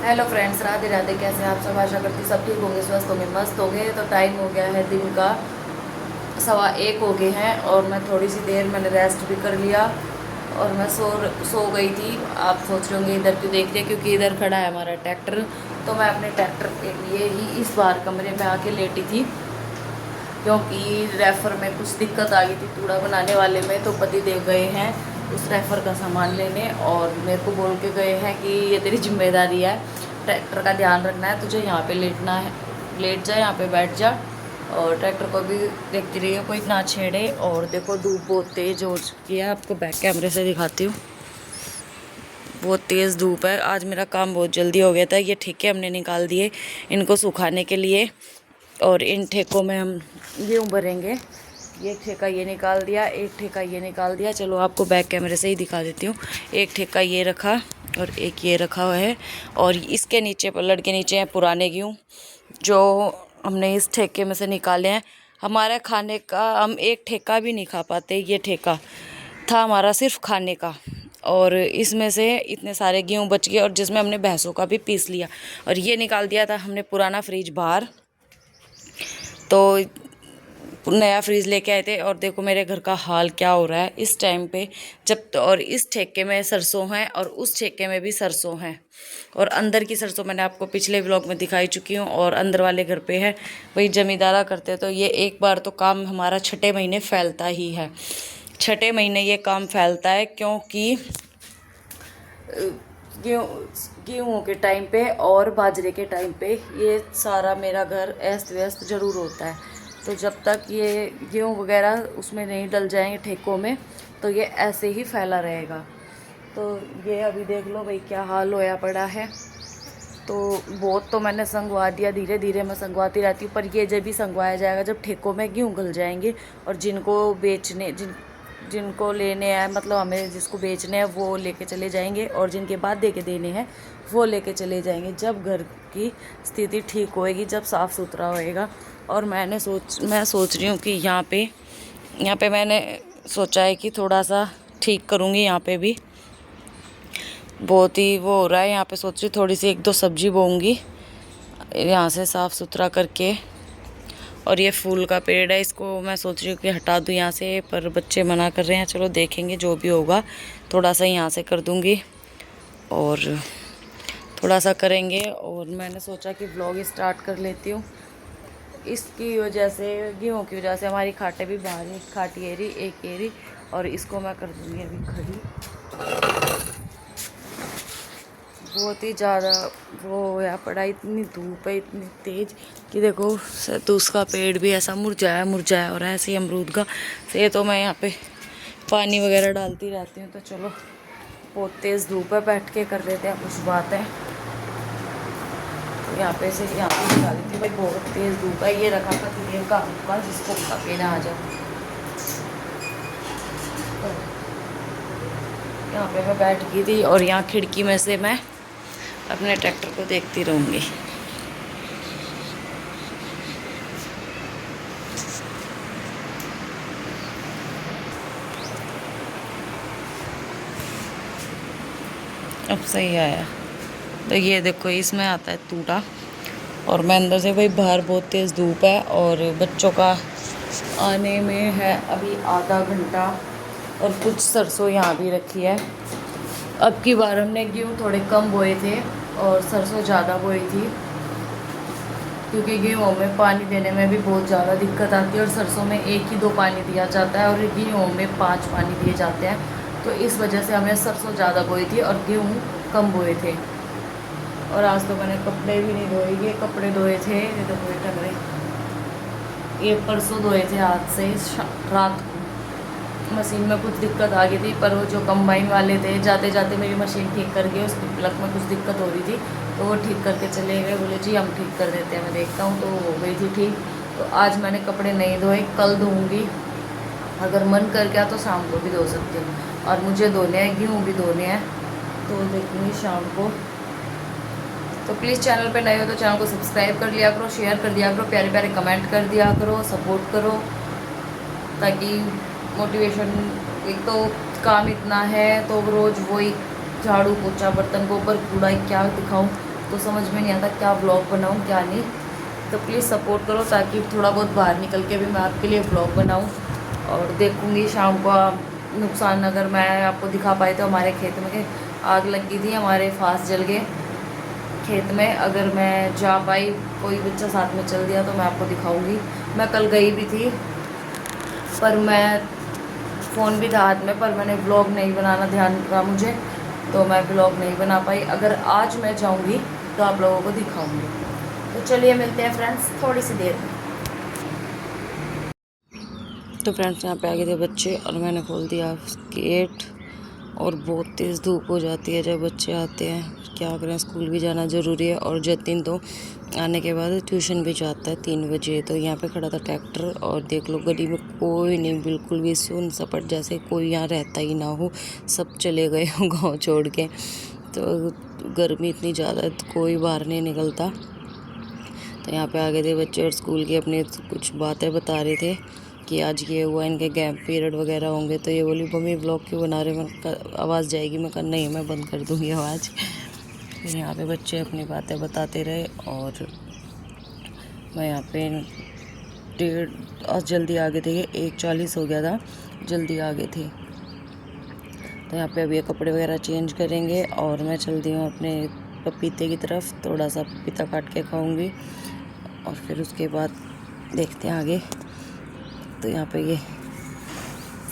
Hello friends, Radhe Radhe. कैसे हैं आप सब? आशा करती सब ठीक होंगे, स्वस्थ होंगे, मस्त होंगे। तो टाइम हो गया है दिन का 1:15 हो गए हैं और मैं थोड़ी सी देर मैंने रेस्ट भी कर लिया और मैं सो गई थी। आप सोच रहे होंगे इधर क्यों देख रहे हैं, क्योंकि इधर खड़ा है हमारा ट्रैक्टर। तो मैं अपने ट्रैक्टर के लिए ही इस बार कमरे में आके लेटी थी, क्योंकि रेफर में कुछ दिक्कत आ गई थी कूड़ा बनाने वाले में। तो पति देव गए हैं उस रेफर का सामान लेने और मेरे को बोल के गए हैं कि ये तेरी जिम्मेदारी है, ट्रैक्टर का ध्यान रखना है, तुझे यहाँ पे लेटना है, लेट जा, यहाँ पे बैठ जा। और ट्रैक्टर को भी देखती रही है, कोई ना छेड़े। और देखो धूप बहुत तेज़ हो चुकी है, आपको बैक कैमरे से दिखाती हूँ। बहुत तेज़ धूप है। आज मेरा काम बहुत जल्दी हो गया था। ये ठेके हमने निकाल दिए इनको सुखाने के लिए और इन ठेकों में हम गेहूँ भरेंगे। ये ठेका ये निकाल दिया, एक ठेका ये निकाल दिया। चलो आपको बैक कैमरे से ही दिखा देती हूँ। एक ठेका ये रखा और एक ये रखा हुआ है और इसके नीचे पलड़ के नीचे हैं पुराने गेहूँ जो हमने इस ठेके में से निकाले हैं। हमारा खाने का हम एक ठेका भी नहीं खा पाते। ये ठेका था हमारा सिर्फ खाने का और इसमें से इतने सारे गेहूँ बच गए और जिसमें हमने भैंसों का भी पीस लिया। और ये निकाल दिया था हमने पुराना फ्रिज बाहर, तो नया फ्रिज लेके आए थे। और देखो मेरे घर का हाल क्या हो रहा है इस टाइम पे, जब और इस ठेके में सरसों हैं और उस ठेके में भी सरसों हैं। और अंदर की सरसों मैंने आपको पिछले व्लॉग में दिखाई चुकी हूँ और अंदर वाले घर पे है, वही जमींदारा करते। तो ये एक बार तो काम हमारा 6ठे महीने फैलता ही है। 6ठे महीने ये काम फैलता है, क्योंकि गेहूँ के टाइम पे और बाजरे के टाइम पे ये सारा मेरा घर अस्त व्यस्त ज़रूर होता है। तो जब तक ये गेहूँ वगैरह उसमें नहीं डल जाएंगे ठेकों में, तो ये ऐसे ही फैला रहेगा। तो ये अभी देख लो भाई क्या हाल होया पड़ा है। तो बहुत तो मैंने संगवा दिया, धीरे धीरे मैं संगवाती रहती हूँ, पर ये जब भी संगवाया जाएगा जब ठेकों में गेहूँ गल जाएंगे और जिनको बेचने जिनको लेने हैं, मतलब हमें जिसको बेचने हैं वो लेके चले जाएंगे और जिनके बाद दे के देने हैं वो लेके चले जाएंगे, जब घर की स्थिति ठीक होएगी, जब साफ़ सुथरा होएगा। और मैं सोच रही हूँ कि यहाँ पे मैंने सोचा है कि थोड़ा सा ठीक करूँगी। यहाँ पे भी बहुत ही वो हो रहा है। यहाँ पे सोच रही थोड़ी सी 1-2 सब्जी बोऊँगी यहाँ से साफ़ सुथरा करके। और ये फूल का पेड़ है, इसको मैं सोच रही हूँ कि हटा दूँ यहाँ से, पर बच्चे मना कर रहे हैं। चलो देखेंगे जो भी होगा, थोड़ा सा यहाँ से कर दूँगी और थोड़ा सा करेंगे। और मैंने सोचा कि व्लॉग स्टार्ट कर लेती हूँ। इसकी वजह से, गेहूँ की वजह से हमारी खाटें भी बाहर, एक खाटी एरी एक एरी, और इसको मैं कर दूँगी अभी खड़ी। बहुत ही ज़्यादा वो होया पड़ा, इतनी धूप है इतनी तेज़ कि देखो शहतूत का पेड़ भी ऐसा मुरझाया हो रहा है, ऐसे अमरूद का। से तो मैं यहाँ पे पानी वगैरह डालती रहती हूँ। तो चलो बहुत तेज़ धूप है, बैठ के कर लेते हैं कुछ बातें। तो यहाँ पे से यहाँ पे दिखा देती हूँ भाई, बहुत तेज़ धूप है। ये रखा था तुझे का जिसको पीना आ जाओ। तो यहाँ पे मैं बैठ गई थी और यहाँ खिड़की में से मैं अपने ट्रैक्टर को देखती रहूँगी। अब सही आया। तो ये देखो इसमें आता है टूटा और मैं अंदर से, भाई बाहर बहुत तेज़ धूप है और बच्चों का आने में है अभी आधा घंटा। और कुछ सरसों यहाँ भी रखी है। अब की बार हमने गेहूँ थोड़े कम बोए थे और सरसों ज़्यादा बोई थी, क्योंकि गेहूँ में पानी देने में भी बहुत ज़्यादा दिक्कत आती है और सरसों में 1 ही 2 पानी दिया जाता है और गेहूँ में 5 पानी दिए जाते हैं। तो इस वजह से हमने सरसों ज़्यादा बोई थी और गेहूँ कम बोए थे। और आज तो मैंने कपड़े भी नहीं धोए, ये कपड़े धोए थे, ये तो कोई टंगरे, ये परसों धोए थे हाथ से रात को। मशीन में कुछ दिक्कत आ गई थी, पर वो जो कंबाइन वाले थे जाते जाते मेरी मशीन ठीक कर गए। उसकी प्लग में कुछ दिक्कत हो रही थी तो वो ठीक करके चले गए, बोले जी हम ठीक कर देते हैं, मैं देखता हूँ। तो हो गई थी ठीक। तो आज मैंने कपड़े नहीं धोए, कल धोऊँगी। अगर मन कर गया तो शाम को भी धो सकती हूँ। और मुझे धोने हैं, गेहूँ भी धोने हैं, तो देखूँगी शाम को। तो प्लीज़ चैनल पे नए हो तो चैनल को सब्सक्राइब कर लिया करो, शेयर कर दिया करो, प्यारे प्यारे कमेंट कर दिया करो, सपोर्ट करो, ताकि मोटिवेशन। एक तो काम इतना है तो रोज़ वही झाड़ू पोछा बर्तन के ऊपर कूड़ा क्या दिखाऊं। तो समझ में नहीं आता क्या व्लॉग बनाऊँ क्या नहीं। तो प्लीज़ सपोर्ट करो ताकि थोड़ा बहुत बाहर निकल के भी मैं आपके लिए व्लॉग बनाऊँ। और देखूँगी शाम को नुकसान अगर मैं आपको दिखा पाई तो हमारे खेत में आग लगी थी, हमारे फास जल गए खेत में। अगर मैं जा पाई, कोई बच्चा साथ में चल दिया तो मैं आपको दिखाऊंगी। मैं कल गई भी थी पर मैं फ़ोन भी था हाथ में, पर मैंने व्लॉग नहीं बनाना ध्यान रहा मुझे, तो मैं व्लॉग नहीं बना पाई। अगर आज मैं जाऊंगी तो आप लोगों को दिखाऊंगी। तो चलिए मिलते हैं फ्रेंड्स थोड़ी सी देर में। तो फ्रेंड्स यहाँ पे आ गए थे बच्चे और मैंने खोल दिया गेट। और बहुत तेज़ धूप हो जाती है जब बच्चे आते हैं, क्या करें, स्कूल भी जाना ज़रूरी है। और जतिन तो आने के बाद ट्यूशन भी जाता है 3 बजे। तो यहाँ पे खड़ा था ट्रैक्टर और देख लो गली में कोई नहीं, बिल्कुल भी सुन सपट, जैसे कोई यहाँ रहता ही ना हो, सब चले गए हो गाँव छोड़ के। तो गर्मी इतनी ज़्यादा है तो कोई बाहर नहीं निकलता। तो यहाँ पे आ गए थे बच्चे और स्कूल की अपनी कुछ बातें बता रहे थे कि आज ये हुआ, इनके गैप पीरियड वगैरह होंगे। तो ये बोली मम्मी व्लॉग क्यों बना रहे, मैं आवाज़ जाएगी। मैं कहा नहीं, मैं बंद कर दूँगी आवाज़। फिर यहाँ पे बच्चे अपनी बातें बताते रहे और मैं यहाँ पे आज जल्दी आ गए थे, 1:40 हो गया था, जल्दी आ गए थे। तो यहाँ पे अभी ये कपड़े वगैरह चेंज करेंगे और मैं चलती हूँ अपने पपीते की तरफ। थोड़ा सा पपीता काट के खाऊंगी और फिर उसके बाद देखते हैं आगे। तो यहाँ पे ये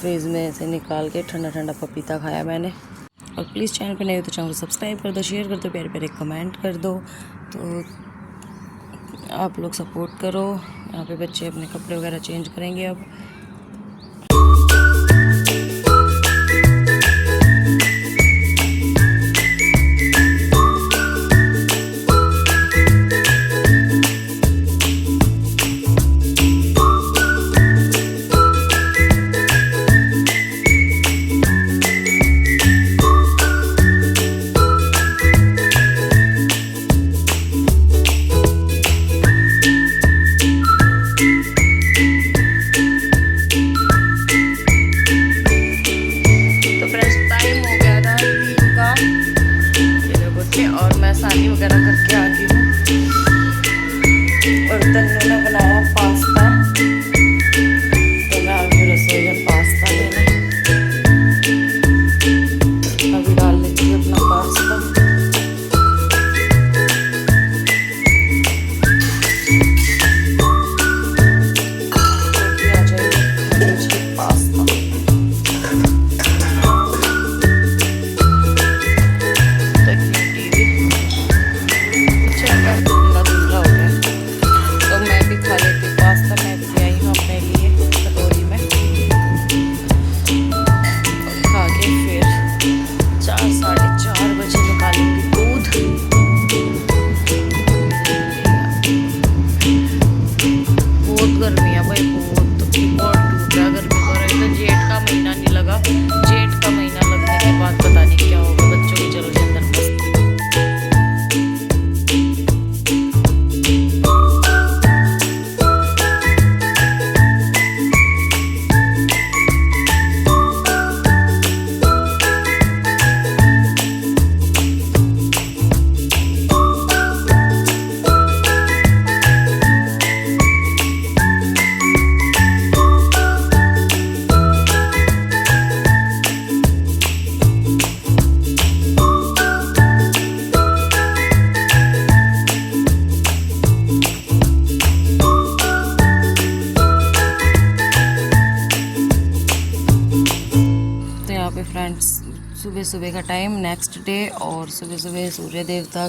फ्रिज में से निकाल के ठंडा ठंडा पपीता खाया मैंने। और प्लीज़ चैनल पे नए हो तो चैनल को सब्सक्राइब कर दो, शेयर कर दो, प्यारे प्यारे कमेंट कर दो। तो आप लोग सपोर्ट करो। यहाँ पे बच्चे अपने कपड़े वगैरह चेंज करेंगे अब। और मैं शादी वगैरह करके आ गई हूँ। और तन्नू ने बनाया पास्ता, तो मैं आ गई रसोई में पास्ता लेने। अभी डाल लेती हूँ अपना पास्ता। आ जाएगी पास्ता। फ्रेंड्स सुबह सुबह का टाइम, नेक्स्ट डे, और सुबह सुबह सूर्य देवता